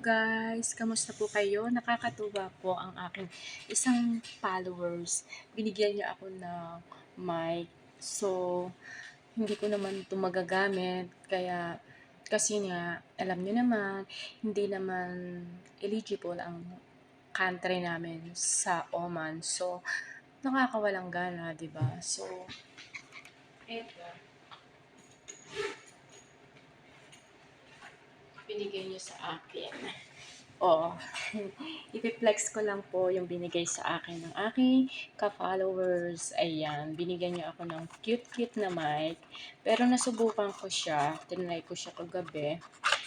guys, kamusta po kayo? Nakakatuwa po ang aking isang followers. Binigyan niya ako ng mic. So, hindi ko naman ito magagamit. Kaya, kasi nga, alam niyo naman, hindi naman eligible ang country namin sa Oman. So, nakakawalang gana, di ba? So, eto, binigay niyo sa akin. Oh, ipi-flex ko lang po yung binigay sa akin ng aking ka-followers. Ayan, binigyan niya ako ng cute-cute na mic. Pero nasubukan ko siya, tinry ko siya kagabi.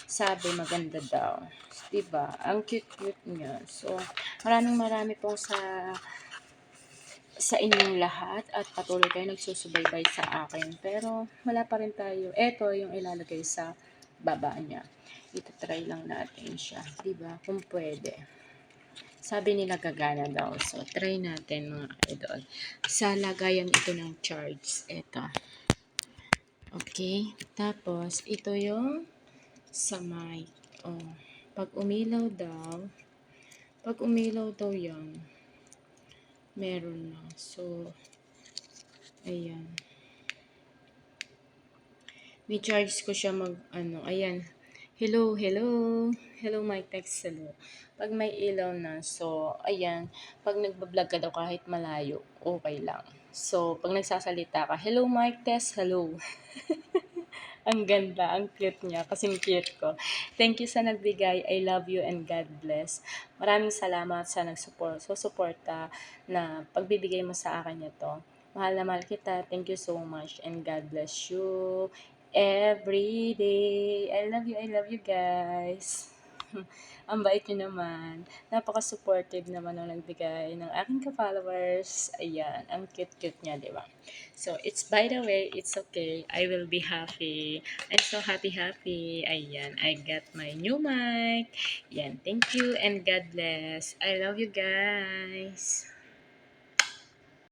Sabi maganda daw. Diba? Ang cute-cute niya. So, marami pong sa inyong lahat at patuloy kayo nagsusubaybay sa akin. Pero wala pa rin tayo. Ito yung ilalagay sa baba niya. Ito-try lang natin siya. Diba? Kung pwede. Sabi nila gagana daw. So, try natin mga idol. Sa lagayan ito ng charge. Ito. Okay. Tapos, ito yung sa mic. Oh. Pag umilaw daw yan, meron na. So, ayan. Ni-charge ko siya ayan. Hello. Hello, my text, hello. Pag may ilaw na, so, ayan. Pag nagbablog ka daw kahit malayo, okay lang. So, pag nagsasalita ka, hello, mic test, hello. Ang ganda, ang cute niya, kasing cute ko. Thank you sa nagbigay. I love you and God bless. Maraming salamat sa suporta na pagbibigay mo sa akin ito. Mahal na mahal kita. Thank you so much and God bless you every day. I love you guys. Ang bait nyo naman. Napaka-supportive naman nung nagbigay ng aking ka-followers. Ayan, ang cute-cute niya, di ba? So, it's by the way, it's okay. I will be happy. I'm so happy. Ayan, I got my new mic. Ayan, thank you and God bless. I love you guys.